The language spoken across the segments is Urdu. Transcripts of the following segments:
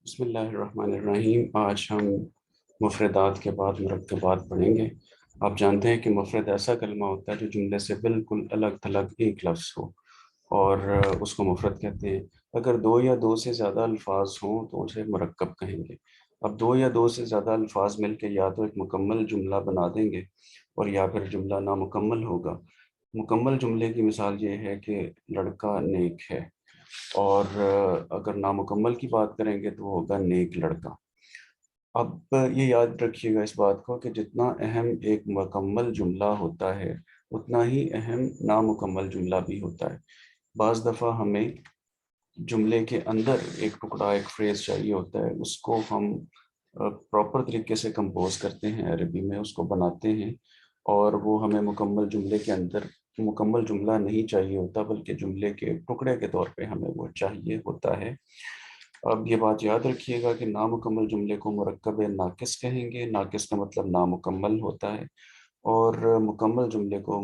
بسم اللہ الرحمن الرحیم۔ آج ہم مفردات کے بعد مرکبات پڑھیں گے۔ آپ جانتے ہیں کہ مفرد ایسا کلمہ ہوتا ہے جو جملے سے بالکل الگ تھلگ ایک لفظ ہو، اور اس کو مفرد کہتے ہیں۔ اگر دو یا دو سے زیادہ الفاظ ہوں تو اسے مرکب کہیں گے۔ اب دو یا دو سے زیادہ الفاظ مل کے یا تو ایک مکمل جملہ بنا دیں گے اور یا پھر جملہ نامکمل ہوگا۔ مکمل جملے کی مثال یہ ہے کہ لڑکا نیک ہے، اور اگر نامکمل کی بات کریں گے تو وہ ہوگا نیک لڑکا۔ اب یہ یاد رکھیے گا اس بات کو کہ جتنا اہم ایک مکمل جملہ ہوتا ہے اتنا ہی اہم نامکمل جملہ بھی ہوتا ہے۔ بعض دفعہ ہمیں جملے کے اندر ایک ٹکڑا، ایک فریز چاہیے ہوتا ہے، اس کو ہم پراپر طریقے سے کمپوز کرتے ہیں، عربی میں اس کو بناتے ہیں، اور وہ ہمیں مکمل جملے کے اندر مکمل جملہ نہیں چاہیے ہوتا، بلکہ جملے کے ٹکڑے کے طور پہ ہمیں وہ چاہیے ہوتا ہے۔ اب یہ بات یاد رکھیے گا کہ نامکمل جملے کو مرکب ناقص کہیں گے۔ ناقص کا مطلب نامکمل ہوتا ہے، اور مکمل جملے کو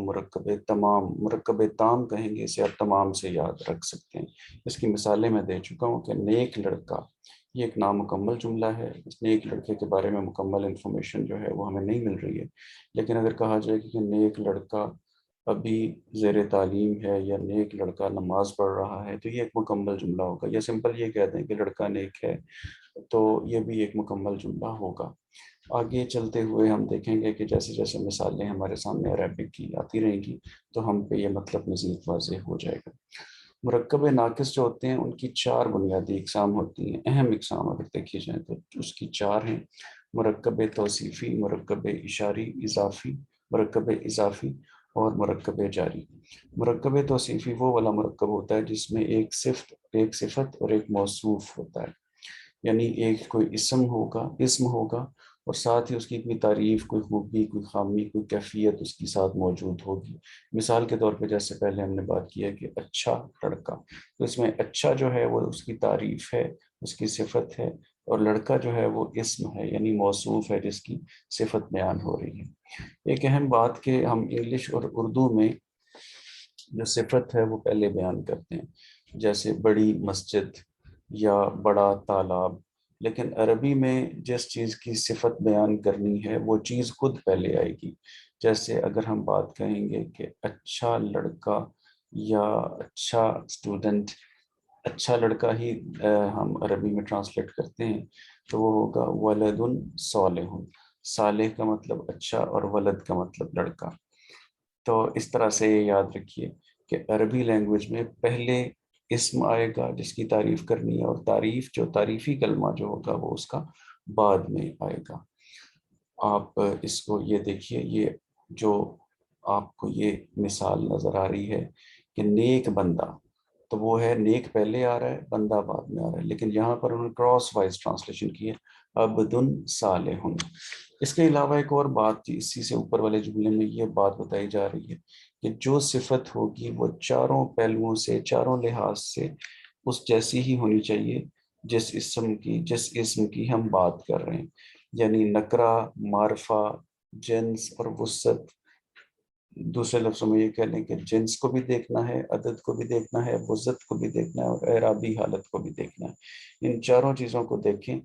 مرکب تام کہیں گے۔ اسے آپ تمام سے یاد رکھ سکتے ہیں۔ اس کی مثالیں میں دے چکا ہوں کہ نیک لڑکا یہ ایک نامکمل جملہ ہے۔ اس نیک لڑکے کے بارے میں مکمل انفارمیشن جو ہے وہ ہمیں نہیں مل رہی ہے، لیکن اگر کہا جائے کہ نیک لڑکا ابھی زیر تعلیم ہے یا نیک لڑکا نماز پڑھ رہا ہے تو یہ ایک مکمل جملہ ہوگا۔ یا سمپل یہ کہہ دیں کہ لڑکا نیک ہے تو یہ بھی ایک مکمل جملہ ہوگا۔ آگے چلتے ہوئے ہم دیکھیں گے کہ جیسے جیسے مثالیں ہمارے سامنے عربک کی آتی رہیں گی تو ہم پہ یہ مطلب مزید واضح ہو جائے گا۔ مرکب ناقص جو ہوتے ہیں ان کی چار بنیادی اقسام ہوتی ہیں، اہم اقسام اگر دیکھی جائیں تو اس کی چار ہیں: مرکب توصیفی، مرکب اشاری اضافی، مرکب اضافی اور مرکب جاری۔ مرکب توصیفی وہ والا مرکب ہوتا ہے جس میں ایک صفت اور ایک موصوف ہوتا ہے، یعنی ایک کوئی اسم ہوگا اور ساتھ ہی اس کی کوئی تعریف، کوئی خوبی، کوئی خامی، کوئی کیفیت اس کی ساتھ موجود ہوگی۔ مثال کے طور پہ جیسے پہلے ہم نے بات کی ہے کہ اچھا لڑکا، تو اس میں اچھا جو ہے وہ اس کی تعریف ہے، اس کی صفت ہے، اور لڑکا جو ہے وہ اسم ہے، یعنی موصوف ہے جس کی صفت بیان ہو رہی ہے۔ ایک اہم بات کہ ہم انگلش اور اردو میں جو صفت ہے وہ پہلے بیان کرتے ہیں، جیسے بڑی مسجد یا بڑا تالاب، لیکن عربی میں جس چیز کی صفت بیان کرنی ہے وہ چیز خود پہلے آئے گی۔ جیسے اگر ہم بات کہیں گے کہ اچھا لڑکا یا اچھا اسٹوڈنٹ، اچھا لڑکا ہی ہم عربی میں ٹرانسلیٹ کرتے ہیں تو وہ ہوگا ولد صالح۔ صالح کا مطلب اچھا اور ولد کا مطلب لڑکا۔ تو اس طرح سے یہ یاد رکھیے کہ عربی لینگویج میں پہلے اسم آئے گا جس کی تعریف کرنی ہے، اور تعریفی کلمہ جو ہوگا وہ اس کا بعد میں آئے گا۔ آپ اس کو یہ دیکھیے، یہ جو آپ کو یہ مثال نظر آ رہی ہے کہ نیک بندہ، تو وہ ہے نیک پہلے آ رہا ہے، بندہ بعد میں آ رہا ہے، لیکن یہاں پر انہوں نے کراس وائز ٹرانسلیشن کی ہے، عبد صالح۔ اس کے علاوہ ایک اور بات اسی سے اوپر والے جملے میں یہ بات بتائی جا رہی ہے کہ جو صفت ہوگی وہ چاروں پہلوؤں سے، چاروں لحاظ سے اس جیسی ہی ہونی چاہیے جس اسم کی ہم بات کر رہے ہیں، یعنی نکرہ، معرفہ، جنس اور وسعت۔ دوسرے لفظوں میں یہ کہہ لیں کہ جنس کو بھی دیکھنا ہے، عدد کو بھی دیکھنا ہے، وسعت کو بھی دیکھنا ہے، اور اعرابی حالت کو بھی دیکھنا ہے۔ ان چاروں چیزوں کو دیکھیں۔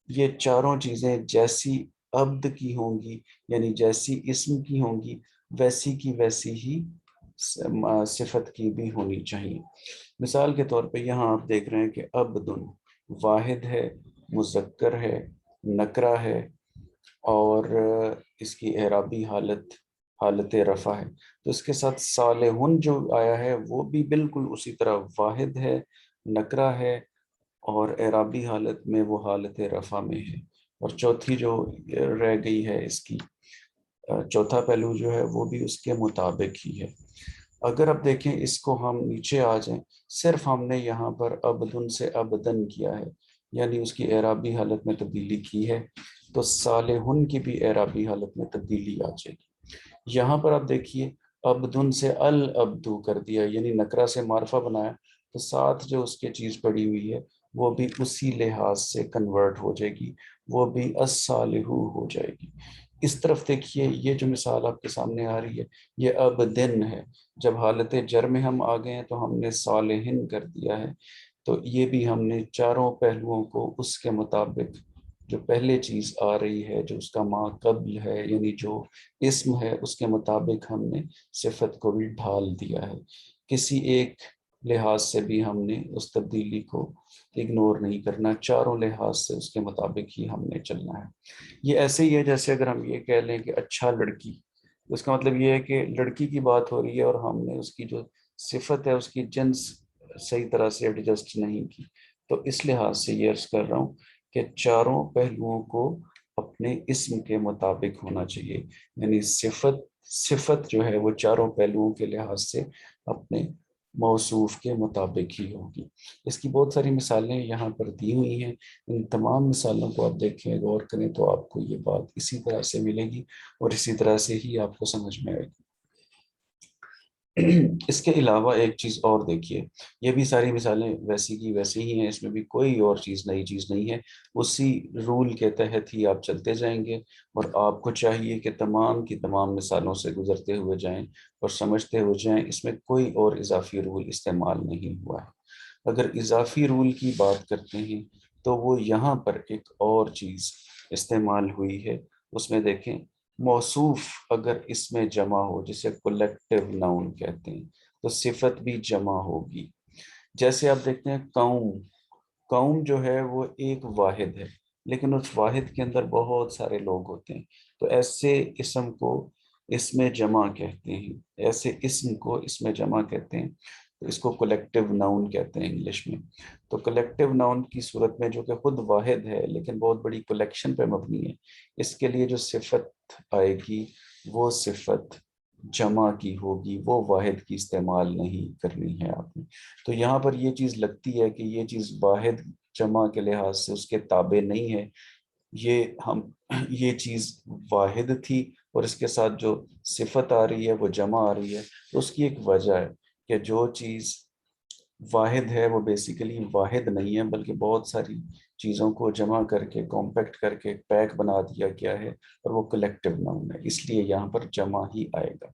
یہ چاروں چیزیں جیسی عبد کی ہوں گی، یعنی جیسی اسم کی ہوں گی، ویسی کی ویسی ہی صفت کی بھی ہونی چاہیے۔ مثال کے طور پہ یہاں آپ دیکھ رہے ہیں کہ عبد واحد ہے، مذکر ہے، نکرہ ہے، اور اس کی اعرابی حالت رفع ہے۔ تو اس کے ساتھ صالحن جو آیا ہے وہ بھی بالکل اسی طرح واحد ہے، نکرہ ہے، اور اعرابی حالت میں وہ حالت رفع میں ہے۔ اور چوتھی جو رہ گئی ہے، اس کی چوتھا پہلو جو ہے وہ بھی اس کے مطابق ہی ہے۔ اگر اب دیکھیں اس کو ہم نیچے آ جائیں، صرف ہم نے یہاں پر عبدن سے عبدن کیا ہے، یعنی اس کی اعرابی حالت میں تبدیلی کی ہے، تو صالحن کی بھی اعرابی حالت میں تبدیلی آ جائے گی۔ یہاں پر آپ دیکھیے عبدن سے العبدو کر دیا، یعنی نکرہ سے معرفہ بنایا، تو ساتھ جو اس کے چیز پڑی ہوئی ہے وہ بھی اسی لحاظ سے کنورٹ ہو جائے گی، وہ بھی الصالحو ہو جائے گی۔ اس طرف دیکھیے، یہ جو مثال آپ کے سامنے آ رہی ہے یہ عبدن ہے۔ جب حالت جر میں ہم آ گئے ہیں تو ہم نے صالحن کر دیا ہے، تو یہ بھی ہم نے چاروں پہلوؤں کو اس کے مطابق جو پہلے چیز آ رہی ہے، جو اس کا ما قبل ہے، یعنی جو اسم ہے، اس کے مطابق ہم نے صفت کو بھی ڈھال دیا ہے. کسی ایک لحاظ سے بھی ہم نے اس تبدیلی کو اگنور نہیں کرنا، چاروں لحاظ سے اس کے مطابق ہی ہم نے چلنا ہے. یہ ایسے ہی ہے جیسے اگر ہم یہ کہہ لیں کہ اچھا لڑکی، اس کا مطلب یہ ہے کہ لڑکی کی بات ہو رہی ہے اور ہم نے اس کی جو صفت ہے اس کی جنس صحیح طرح سے ایڈجسٹ نہیں کی. تو اس لحاظ سے یہ عرض کر رہا ہوں کہ چاروں پہلوؤں کو اپنے اسم کے مطابق ہونا چاہیے، یعنی صفت جو ہے وہ چاروں پہلوؤں کے لحاظ سے اپنے موصوف کے مطابق ہی ہوگی. اس کی بہت ساری مثالیں یہاں پر دی ہوئی ہیں. ان تمام مثالوں کو آپ دیکھیں، غور کریں تو آپ کو یہ بات اسی طرح سے ملے گی اور اسی طرح سے ہی آپ کو سمجھ میں آئے گی. اس کے علاوہ ایک چیز اور دیکھیے، یہ بھی ساری مثالیں ویسی کی ویسی ہی ہیں، اس میں بھی کوئی اور چیز نئی چیز نہیں ہے. اسی رول کے تحت ہی آپ چلتے جائیں گے اور آپ کو چاہیے کہ تمام کی تمام مثالوں سے گزرتے ہوئے جائیں اور سمجھتے ہوئے جائیں. اس میں کوئی اور اضافی رول استعمال نہیں ہوا ہے. اگر اضافی رول کی بات کرتے ہیں تو وہ یہاں پر ایک اور چیز استعمال ہوئی ہے. اس میں دیکھیں، موصوف اگر اس میں جمع ہو، جسے کولیکٹیو ناؤن کہتے ہیں، تو صفت بھی جمع ہوگی. جیسے آپ دیکھتے ہیں قوم، قوم جو ہے وہ ایک واحد ہے، لیکن اس واحد کے اندر بہت سارے لوگ ہوتے ہیں. تو ایسے اسم کو اس میں جمع کہتے ہیں، ایسے اسم کو اس میں جمع کہتے ہیں. تو اس کو کولیکٹیو ناؤن کہتے ہیں انگلش میں. تو کولیکٹیو ناؤن کی صورت میں جو کہ خود واحد ہے لیکن بہت بڑی کلیکشن پہ مبنی ہے، اس کے لیے جو صفت آئے گی وہ صفت جمع کی ہوگی، وہ واحد کی استعمال نہیں کرنی ہے آپ نے. تو یہاں پر یہ چیز لگتی ہے کہ یہ چیز واحد جمع کے لحاظ سے اس کے تابع نہیں ہے. یہ چیز واحد تھی اور اس کے ساتھ جو صفت آ رہی ہے وہ جمع آ رہی ہے. تو اس کی ایک وجہ ہے کہ جو چیز واحد ہے وہ بیسیکلی واحد نہیں ہے، بلکہ بہت ساری چیزوں کو جمع کر کے کمپیکٹ کر کے پیک بنا دیا گیا ہے اور وہ کلیکٹیو ناؤن ہے، اس لیے یہاں پر جمع ہی آئے گا.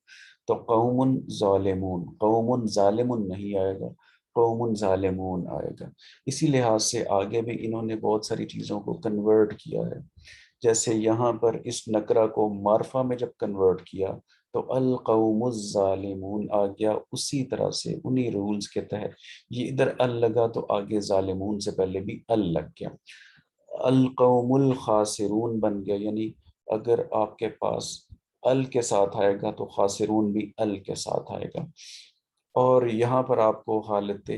تو قوم ظالمون، قوم ظالم نہیں آئے گا، قوم ظالمون آئے گا. اسی لحاظ سے آگے بھی انہوں نے بہت ساری چیزوں کو کنورٹ کیا ہے. جیسے یہاں پر اس نکرہ کو معرفہ میں جب کنورٹ کیا تو القوم الظالمون آ گیا، اسی طرح سے انہی رولز کے تحت. یہ ادھر ال لگا تو آگے ظالمون سے پہلے بھی ال لگ گیا. القوم الخاسرون بن گیا، یعنی اگر آپ کے پاس ال کے ساتھ آئے گا تو خاسرون بھی ال کے ساتھ آئے گا. اور یہاں پر آپ کو حالت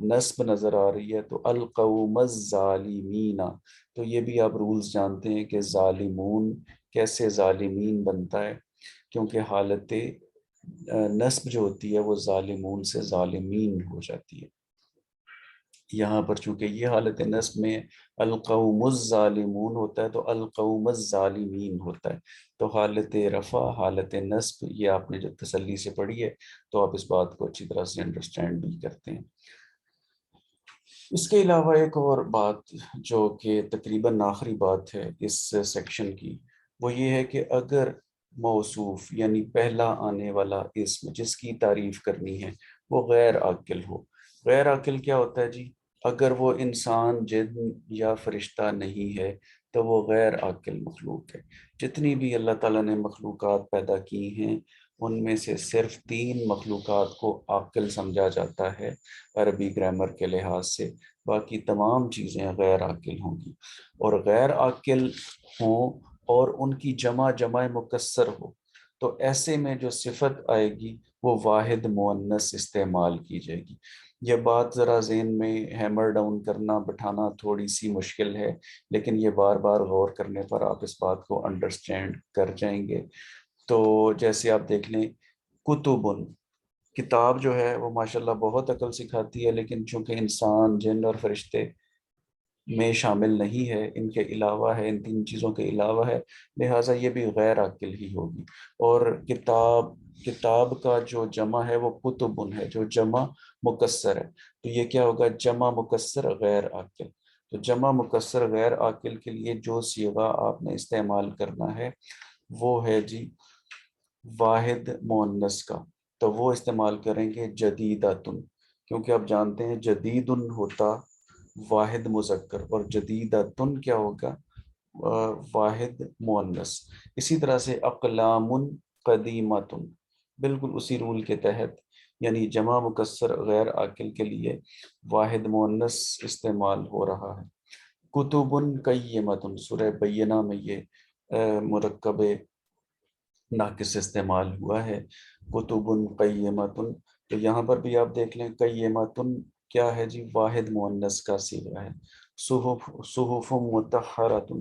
نصب نظر آ رہی ہے تو القوم الظالمین. تو یہ بھی آپ رولز جانتے ہیں کہ ظالمون کیسے ظالمین بنتا ہے، کیونکہ حالت نصب جو ہوتی ہے وہ ظالمون سے ظالمین ہو جاتی ہے. یہاں پر چونکہ یہ حالت نصب میں القوم الظالمون ہوتا ہے تو القوم الظالمین ہوتا ہے. تو حالت رفع، حالت نصب، یہ آپ نے جب تسلی سے پڑھی ہے تو آپ اس بات کو اچھی طرح سے انڈرسٹینڈ بھی کرتے ہیں. اس کے علاوہ ایک اور بات جو کہ تقریباً آخری بات ہے اس سیکشن کی، وہ یہ ہے کہ اگر موصوف یعنی پہلا آنے والا اسم جس کی تعریف کرنی ہے وہ غیر عاقل ہو. غیر عاقل کیا ہوتا ہے جی؟ اگر وہ انسان، جن یا فرشتہ نہیں ہے تو وہ غیر عاقل مخلوق ہے. جتنی بھی اللہ تعالیٰ نے مخلوقات پیدا کی ہیں ان میں سے صرف 3 مخلوقات کو عاقل سمجھا جاتا ہے عربی گرامر کے لحاظ سے، باقی تمام چیزیں غیر عاقل ہوں گی. اور غیر عاقل ہوں اور ان کی جمع جمع مکسر ہو تو ایسے میں جو صفت آئے گی وہ واحد مؤنث استعمال کی جائے گی. یہ بات ذرا ذہن میں ہیمر ڈاؤن کرنا، بٹھانا تھوڑی سی مشکل ہے، لیکن یہ بار بار غور کرنے پر آپ اس بات کو انڈرسٹینڈ کر جائیں گے. تو جیسے آپ دیکھ لیں کتبن، کتاب جو ہے وہ ماشاءاللہ بہت عقل سکھاتی ہے، لیکن چونکہ انسان، جن اور فرشتے میں شامل نہیں ہے، ان کے علاوہ ہے، ان 3 چیزوں کے علاوہ ہے، لہٰذا یہ بھی غیر عاقل ہی ہوگی. اور کتاب کا جو جمع ہے وہ کتبن ہے، جو جمع مکسر ہے. تو یہ کیا ہوگا؟ جمع مکسر غیر عاقل. تو جمع مکسر غیر عاقل کے لیے جو صیغہ آپ نے استعمال کرنا ہے وہ ہے جی واحد مؤنث کا. تو وہ استعمال کریں گے جدیدتن. کیونکہ آپ جانتے ہیں جدیدن ہوتا واحد مذکر اور جدیدتن کیا ہوگا؟ واحد مؤنث. اسی طرح سے اقلام قدیمۃ، بالکل اسی رول کے تحت، یعنی جمع مکسر غیر عاقل کے لیے واحد مؤنث استعمال ہو رہا ہے. کتب قیمۃ، سورہ بینہ میں یہ مرکب ناقص استعمال ہوا ہے، کتب قیمۃ. تو یہاں پر بھی آپ دیکھ لیں قیمۃ کیا ہے جی؟ واحد مؤنث کا صیغہ ہے. صحف، صحف مطہرۃ،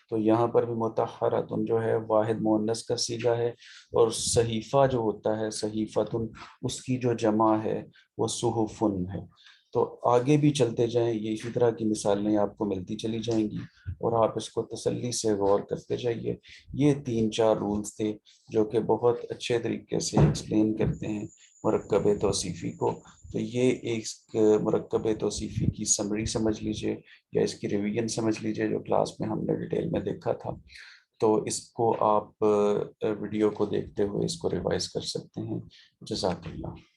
تو یہاں پر بھی مطہرۃ جو ہے واحد مؤنث کا صیغہ ہے. اور صحیفہ جو ہوتا ہے صحیفتن، اس کی جو جمع ہے وہ صحفن ہے. تو آگے بھی چلتے جائیں، یہ اسی طرح کی مثالیں آپ کو ملتی چلی جائیں گی اور آپ اس کو تسلی سے غور کرتے جائیے. یہ 3-4 رولز تھے جو کہ بہت اچھے طریقے سے ایکسپلین کرتے ہیں مرکب توصیفی کو. تو یہ ایک مرکب توصیفی کی سمری سمجھ لیجئے یا اس کی ریویژن سمجھ لیجئے جو کلاس میں ہم نے ڈیٹیل میں دیکھا تھا. تو اس کو آپ ویڈیو کو دیکھتے ہوئے اس کو ریوائز کر سکتے ہیں. جزاک اللہ.